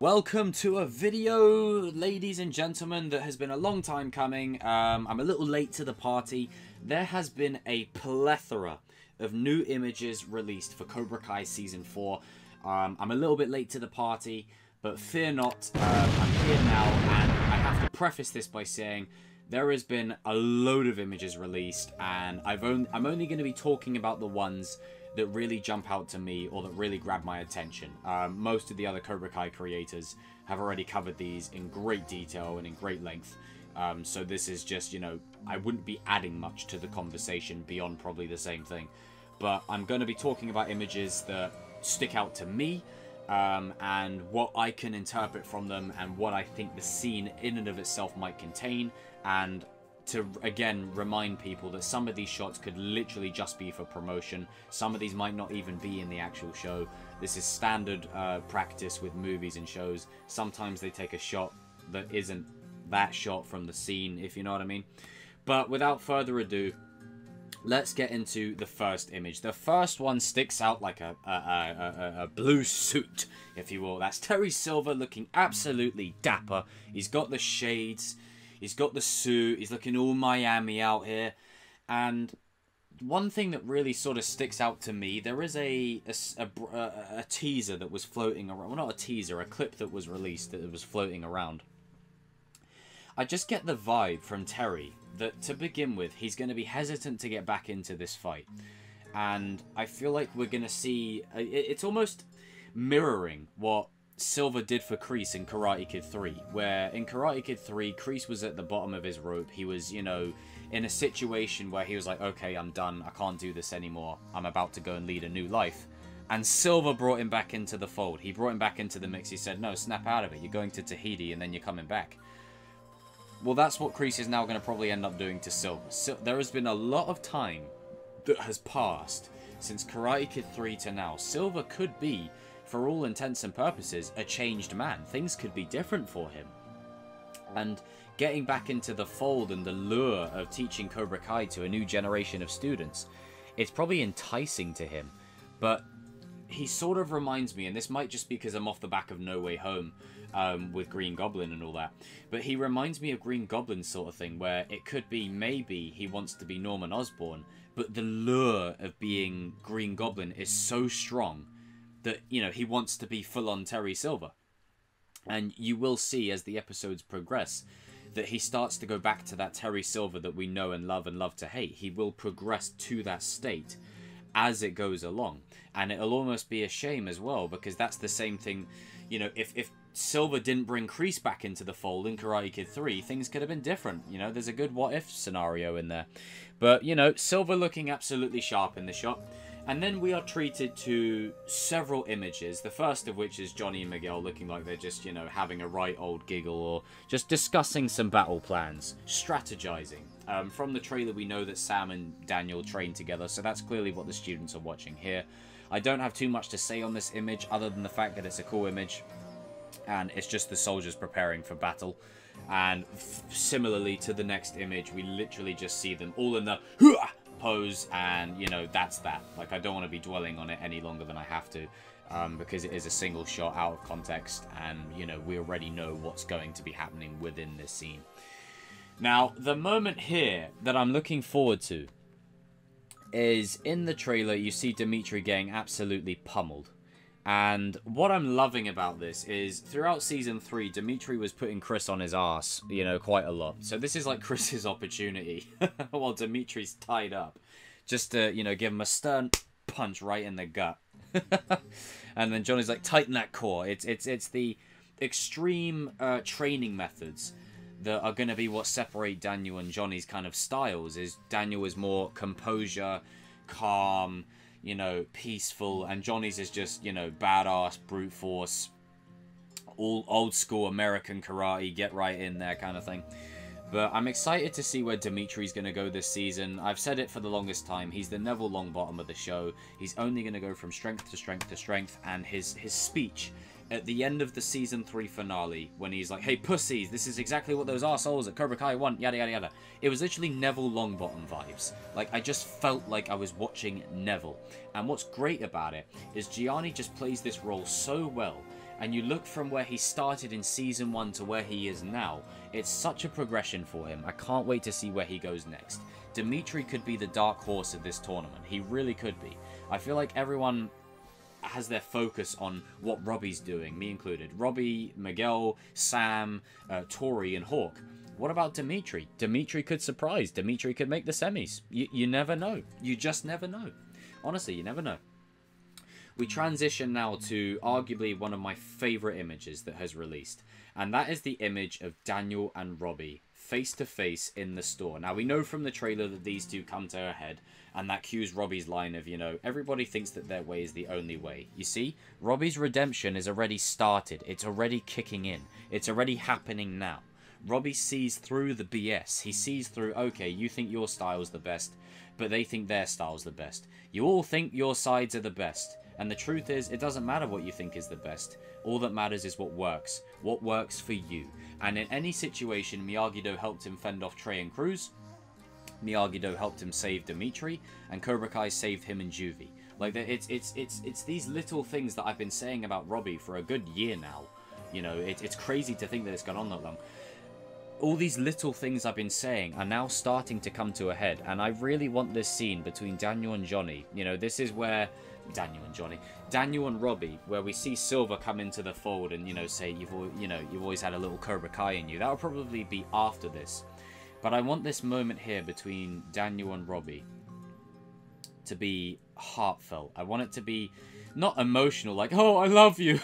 Welcome to a video, ladies and gentlemen, that has been a long time coming. I'm a little late to the party. There has been a plethora of new images released for Cobra Kai Season 4. I'm a little bit late to the party, but fear not, I'm here now, and I have to preface this by saying there has been a load of images released, and I'm only going to be talking about the ones that really jump out to me or that really grab my attention. Most of the other Cobra Kai creators have already covered these in great detail and in great length. So this is just, you know, I wouldn't be adding much to the conversation beyond probably the same thing. But I'm going to be talking about images that stick out to me, and what I can interpret from them and what I think the scene in and of itself might contain, and to again remind people that some of these shots could literally just be for promotion. Some of these might not even be in the actual show. This is standard practice with movies and shows. Sometimes they take a shot that isn't that shot from the scene, if you know what I mean. But without further ado, let's get into the first image. The first one sticks out like a blue suit, if you will. That's Terry Silver looking absolutely dapper. He's got the shades. He's got the suit. He's looking all Miami out here. And one thing that really sort of sticks out to me, there is a teaser that was floating around. Well, not a teaser, a clip that was released that was floating around. I just get the vibe from Terry that, to begin with, he's going to be hesitant to get back into this fight. And I feel like we're going to see... It's almost mirroring what Silver did for Crease in Karate Kid 3, where in Karate Kid 3, Crease was at the bottom of his rope. He was, you know, in a situation where he was like, okay, I'm done. I can't do this anymore. I'm about to go and lead a new life. And Silver brought him back into the fold. He brought him back into the mix. He said, no, snap out of it. You're going to Tahiti and then you're coming back. Well, that's what Crease is now going to probably end up doing to Silver. There has been a lot of time that has passed since Karate Kid 3 to now. Silver could be, for all intents and purposes, a changed man. Things could be different for him. And getting back into the fold and the lure of teaching Cobra Kai to a new generation of students, it's probably enticing to him. But he sort of reminds me, and this might just be because I'm off the back of No Way Home with Green Goblin and all that, but he reminds me of Green Goblin sort of thing, where it could be maybe he wants to be Norman Osborn, but the lure of being Green Goblin is so strong that, you know, he wants to be full-on Terry Silver. And you will see as the episodes progress that he starts to go back to that Terry Silver that we know and love to hate. He will progress to that state as it goes along. And it'll almost be a shame as well, because that's the same thing, you know, if Silver didn't bring Crease back into the fold in Karate Kid 3, things could have been different. You know, there's a good what-if scenario in there. But, you know, Silver looking absolutely sharp in the shot. And then we are treated to several images, the first of which is Johnny and Miguel looking like they're just, you know, having a right old giggle or just discussing some battle plans, strategizing. From the trailer, we know that Sam and Daniel train together, so that's clearly what the students are watching here. I don't have too much to say on this image other than the fact that it's a cool image, and it's just the soldiers preparing for battle. And similarly to the next image, we literally just see them all in the pose, and, you know, that's that. Like, I don't want to be dwelling on it any longer than I have to, because it is a single shot out of context, and, you know, we already know what's going to be happening within this scene. Now, the moment here that I'm looking forward to is in the trailer you see Dimitri getting absolutely pummeled. And what I'm loving about this is throughout Season 3, Dimitri was putting Chris on his ass, you know, quite a lot. So this is like Chris's opportunity while Dimitri's tied up, just to, you know, give him a stern punch right in the gut. And then Johnny's like, tighten that core. It's the extreme training methods that are going to be what separate Daniel and Johnny's kind of styles. Is Daniel is more composure, calm, you know, peaceful, and Johnny's is just, you know, badass, brute force, all old school American karate, get right in there kind of thing. But I'm excited to see where Dimitri's going to go this season. I've said it for the longest time, he's the Neville Longbottom of the show. He's only going to go from strength to strength to strength, and his speech at the end of the Season 3 finale, when he's like, hey pussies, this is exactly what those arseholes at Cobra Kai want, yada yada yada. It was literally Neville Longbottom vibes. Like, I just felt like I was watching Neville. And what's great about it is Gianni just plays this role so well. and you look from where he started in Season 1 to where he is now, it's such a progression for him. I can't wait to see where he goes next. Dimitri could be the dark horse of this tournament. He really could be. I feel like everyone has their focus on what Robby's doing, me included. Robby, Miguel, Sam, Tory, and Hawk. What about Dimitri? Dimitri could surprise. Dimitri could make the semis. You never know. You just never know. Honestly, you never know. We transition now to arguably one of my favourite images that has released. And that is the image of Daniel and Robby face to face in the store. Now, we know from the trailer that these two come to a head. And that cues Robby's line of, you know, everybody thinks that their way is the only way. You see, Robby's redemption is already started. It's already kicking in. It's already happening now. Robby sees through the BS. He sees through, okay, you think your style's the best, but they think their style's the best. You all think your sides are the best. And the truth is, it doesn't matter what you think is the best. All that matters is what works for you. And in any situation, Miyagi-Do helped him fend off Trey and Cruz. Miyagi-Do helped him save Dimitri, and Cobra Kai saved him and Juvie. Like, it's these little things that I've been saying about Robby for a good year now. You know, it's crazy to think that it's gone on that long. All these little things I've been saying are now starting to come to a head, and I really want this scene between Daniel and Johnny. You know, this is where Daniel and Robby, where we see Silver come into the fold and, you know, say you've always had a little Cobra Kai in you. That'll probably be after this, but I want this moment here between Daniel and Robby to be heartfelt. I want it to be not emotional, like, oh, I love you,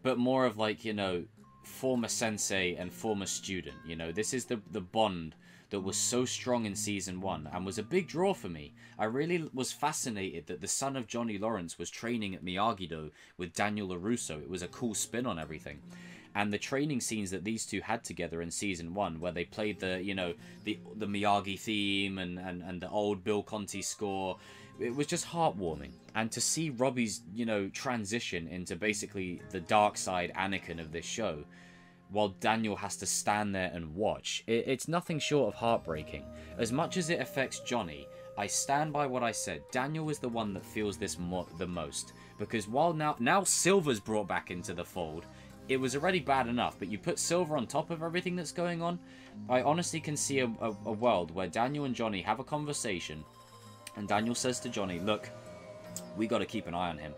but more of like, you know, former sensei and former student. You know, this is the bond that was so strong in Season 1 and was a big draw for me. I really was fascinated that the son of Johnny Lawrence was training at Miyagi-Do with Daniel LaRusso. It was a cool spin on everything. And the training scenes that these two had together in Season 1, where they played the, you know, the Miyagi theme and the old Bill Conti score, it was just heartwarming. And to see Robby's, you know, transition into basically the dark side Anakin of this show, while Daniel has to stand there and watch, it's nothing short of heartbreaking. As much as it affects Johnny, I stand by what I said. Daniel is the one that feels this the most. Because while now Silver's brought back into the fold, it was already bad enough, but you put Silver on top of everything that's going on, I honestly can see a world where Daniel and Johnny have a conversation, and Daniel says to Johnny, look, we got to keep an eye on him,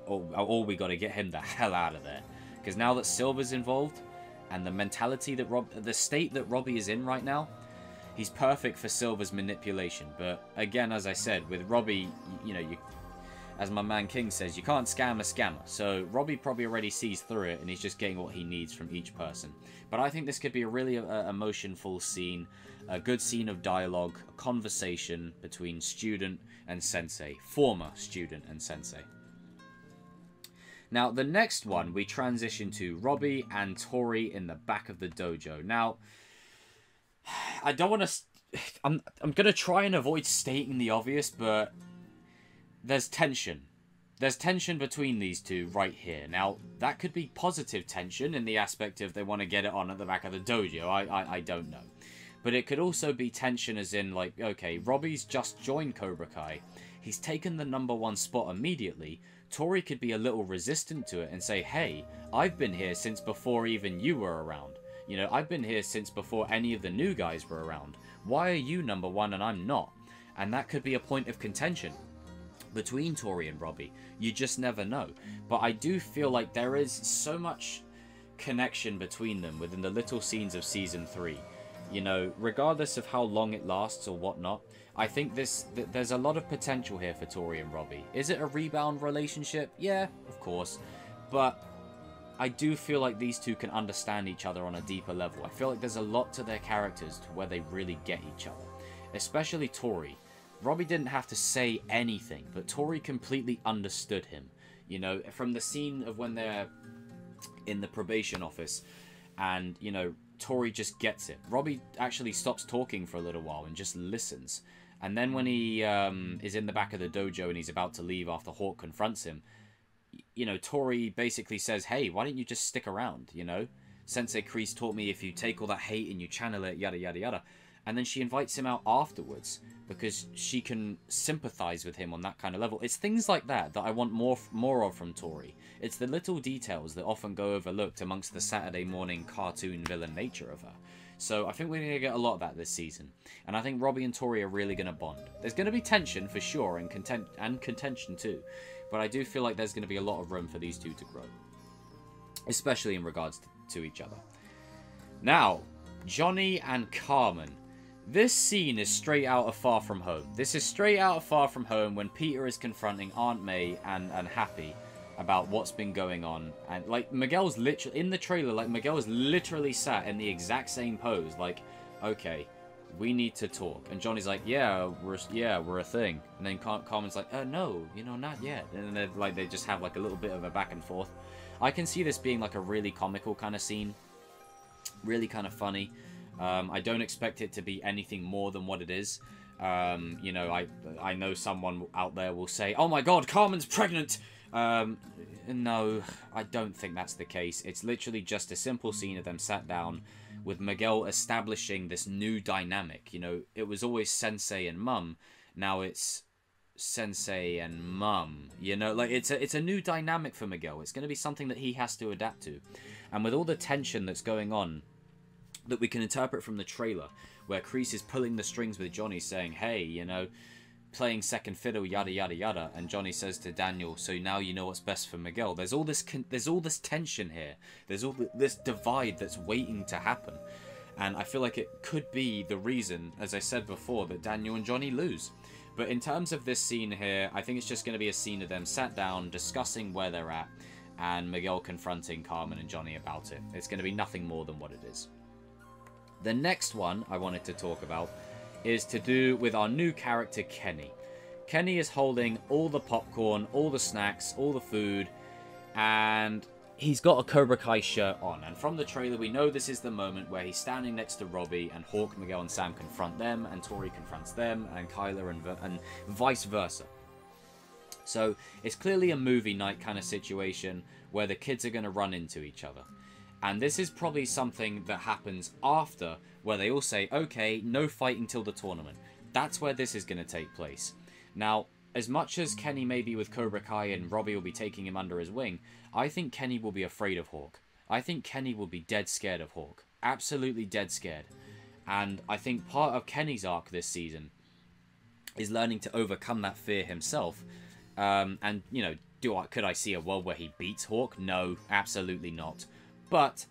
or we got to get him the hell out of there. Because now that Silver's involved, and the mentality that the state that Robby is in right now, he's perfect for Silver's manipulation. But again, as I said, with Robby, you know, as my man King says, you can't scam a scammer. So Robby probably already sees through it, and he's just getting what he needs from each person. But I think this could be a really emotionful scene, a good scene of dialogue, a conversation between student and sensei, former student and sensei. Now, the next one, we transition to Robby and Tory in the back of the dojo. Now, I don't want to... I'm going to try and avoid stating the obvious, but there's tension. There's tension between these two right here. Now, that could be positive tension in the aspect of they want to get it on at the back of the dojo. I don't know. But it could also be tension as in, like, okay, Robby's just joined Cobra Kai. He's taken the #1 spot immediately. Tory could be a little resistant to it and say, hey, I've been here since before even you were around. You know, I've been here since before any of the new guys were around. Why are you #1 and I'm not? And that could be a point of contention between Tory and Robby. You just never know. But I do feel like there is so much connection between them within the little scenes of Season 3. You know, regardless of how long it lasts or whatnot, I think there's a lot of potential here for Tory and Robby. Is it a rebound relationship? Yeah, of course. But I do feel like these two can understand each other on a deeper level. I feel like there's a lot to their characters to where they really get each other. Especially Tory. Robby didn't have to say anything, but Tory completely understood him. You know, from the scene of when they're in the probation office and, you know, Tory just gets it. Robby actually stops talking for a little while and just listens. And then when he is in the back of the dojo and he's about to leave after Hawk confronts him, you know, Tory basically says, hey, why don't you just stick around, you know? Sensei Crease taught me if you take all that hate and you channel it, yada, yada, yada. and then she invites him out afterwards because she can sympathize with him on that kind of level. It's things like that that I want more of from Tory. It's the little details that often go overlooked amongst the Saturday morning cartoon villain nature of her. So I think we're going to get a lot of that this season. And I think Robby and Tory are really going to bond. There's going to be tension for sure, and contention too. But I do feel like there's going to be a lot of room for these two to grow. Especially in regards to each other. Now, Johnny and Carmen. This scene is straight out of Far From Home. This is straight out of Far From Home when Peter is confronting Aunt May and Happy about what's been going on. And, like, Miguel's literally, in the trailer, like, Miguel is literally sat in the exact same pose. Like, okay, we need to talk. And Johnny's like, yeah, we're a thing. And then Carmen's like, no, you know, not yet. And then, like, they just have, like, a little bit of a back and forth. I can see this being, like, a really comical kind of scene. Really kind of funny. I don't expect it to be anything more than what it is. You know, I know someone out there will say, oh my god, Carmen's pregnant! No, I don't think that's the case. It's literally just a simple scene of them sat down with Miguel establishing this new dynamic. You know, it was always Sensei and Mum. Now it's Sensei and Mum. You know, like, it's a new dynamic for Miguel. It's going to be something that he has to adapt to. And with all the tension that's going on, that we can interpret from the trailer, where Crease is pulling the strings with Johnny, saying, hey, you know, playing second fiddle, yada yada yada, and Johnny says to Daniel, so now you know what's best for Miguel. There's all this tension here. There's all this divide that's waiting to happen, and I feel like it could be the reason, as I said before, that Daniel and Johnny lose. But in terms of this scene here, I think it's just going to be a scene of them sat down discussing where they're at, and Miguel confronting Carmen and Johnny about it. It's going to be nothing more than what it is. The next one I wanted to talk about is to do with our new character, Kenny. Kenny is holding all the popcorn, all the snacks, all the food, and he's got a Cobra Kai shirt on. And from the trailer, we know this is the moment where he's standing next to Robby, and Hawk, Miguel, and Sam confront them, and Tory confronts them, and Kyler, and vice versa. So it's clearly a movie night kind of situation where the kids are going to run into each other. And this is probably something that happens after, where they all say, okay, no fighting till the tournament. That's where this is going to take place. Now, as much as Kenny may be with Cobra Kai and Robby will be taking him under his wing, I think Kenny will be afraid of Hawk. I think Kenny will be dead scared of Hawk. Absolutely dead scared. And I think part of Kenny's arc this season is learning to overcome that fear himself. And, you know, could I see a world where he beats Hawk? No, absolutely not. But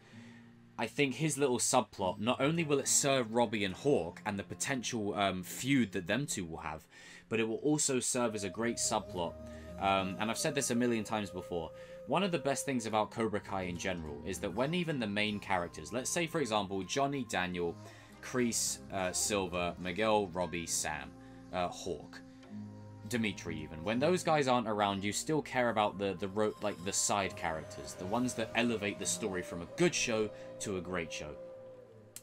I think his little subplot, not only will it serve Robby and Hawk and the potential feud that them two will have, but it will also serve as a great subplot. And I've said this a million times before. One of the best things about Cobra Kai in general is that when even the main characters, let's say for example Johnny, Daniel, Crease, Silver, Miguel, Robby, Sam, Hawk, Dimitri even. When those guys aren't around, you still care about the side characters, the ones that elevate the story from a good show to a great show.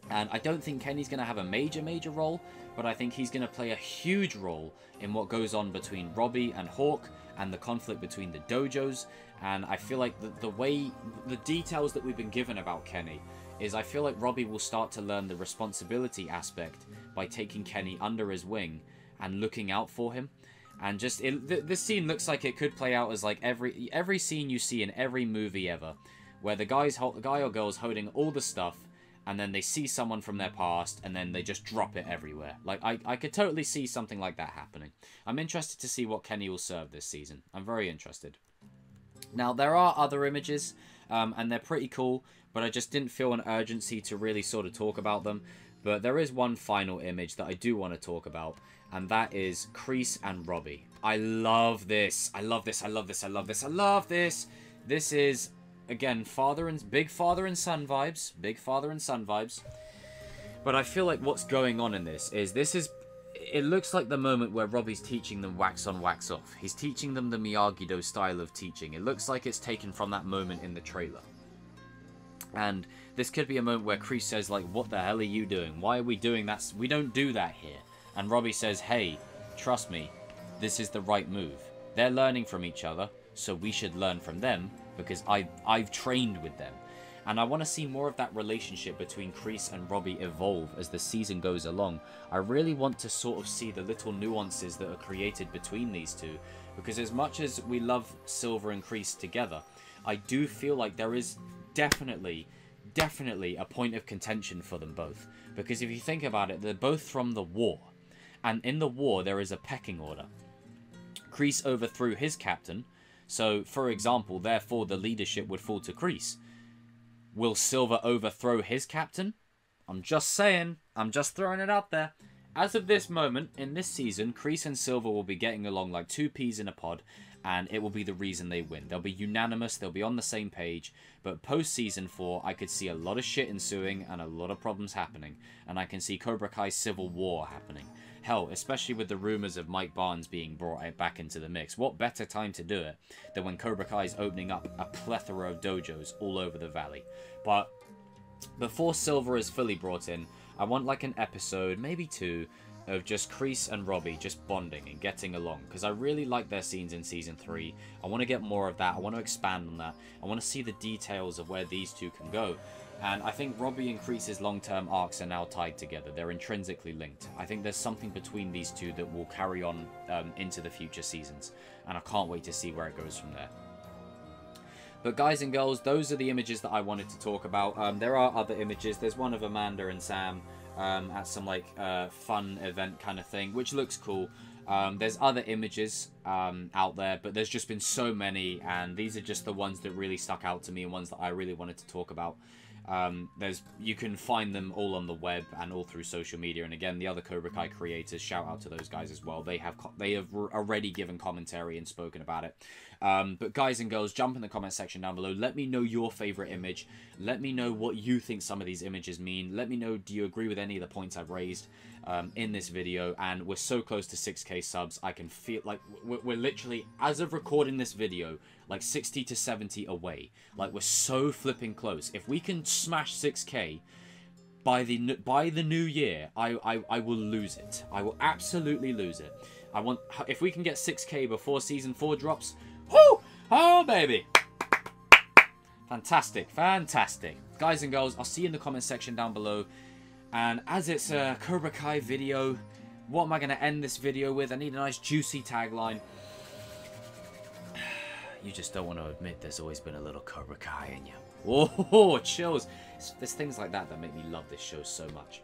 And I don't think Kenny's going to have a major role, but I think he's going to play a huge role in what goes on between Robby and Hawk and the conflict between the dojos. And I feel like the details that we've been given about Kenny is I feel like Robby will start to learn the responsibility aspect by taking Kenny under his wing and looking out for him. And just, this scene looks like it could play out as like every scene you see in every movie ever, where the guy or girl's holding all the stuff, and then they see someone from their past, and then they just drop it everywhere. Like, I could totally see something like that happening. I'm interested to see what Kenny will serve this season. I'm very interested. Now, there are other images, and they're pretty cool, but I just didn't feel an urgency to really sort of talk about them. But there is one final image that I do want to talk about, and that is Crease and Robbie. I love this. I love this. I love this. I love this. I love this. This is, again, big father and son vibes. Big father and son vibes. But I feel like what's going on in this is, it looks like the moment where Robbie's teaching them wax on, wax off. He's teaching them the Miyagi-Do style of teaching. It looks like it's taken from that moment in the trailer. And this could be a moment where Crease says, like, what the hell are you doing? Why are we doing that? We don't do that here. And Robbie says, hey, trust me, this is the right move. They're learning from each other, so we should learn from them, because I've trained with them. And I want to see more of that relationship between Crease and Robbie evolve as the season goes along. I really want to sort of see the little nuances that are created between these two. Because as much as we love Silver and Crease together, I do feel like there is definitely a point of contention for them both. Because if you think about it, they're both from the war. And in the war, there is a pecking order. Crease overthrew his captain. So, for example, therefore the leadership would fall to Crease. Will Silver overthrow his captain? I'm just saying. I'm just throwing it out there. As of this moment, in this season, Crease and Silver will be getting along like two peas in a pod, and it will be the reason they win. They'll be unanimous, they'll be on the same page, but post-Season 4, I could see a lot of shit ensuing and a lot of problems happening, and I can see Cobra Kai's civil war happening. Hell, especially with the rumours of Mike Barnes being brought back into the mix. What better time to do it than when Cobra Kai is opening up a plethora of dojos all over the valley. But before Silver is fully brought in, I want like an episode, maybe two, of just Crease and Robbie just bonding and getting along. Because I really like their scenes in Season 3. I want to get more of that. I want to expand on that. I want to see the details of where these two can go. And I think Robbie and Crease's long-term arcs are now tied together. They're intrinsically linked. I think there's something between these two that will carry on into the future seasons. And I can't wait to see where it goes from there. But guys and girls, those are the images that I wanted to talk about. There are other images. There's one of Amanda and Sam at some like fun event kind of thing, which looks cool. There's other images out there, but there's just been so many, and these are just the ones that really stuck out to me and ones that I really wanted to talk about. You can find them all on the web and all through social media, and again, the other Cobra Kai creators, shout out to those guys as well. They have already given commentary and spoken about it. But guys and girls, jump in the comment section down below. Let me know your favorite image. Let me know what you think some of these images mean. Let me know, do you agree with any of the points I've raised in this video? And we're so close to 6k subs. I can feel like we're literally, as of recording this video, like 60 to 70 away. Like, we're so flipping close. If we can smash 6k by the new year, I will lose it. I will absolutely lose it. If we can get 6k before Season 4 drops, whoo! Oh, baby! Fantastic, fantastic. Guys and girls, I'll see you in the comment section down below. And as it's a Cobra Kai video, what am I going to end this video with? I need a nice juicy tagline. You just don't want to admit there's always been a little Cobra Kai in you. Oh, chills. There's things like that that make me love this show so much.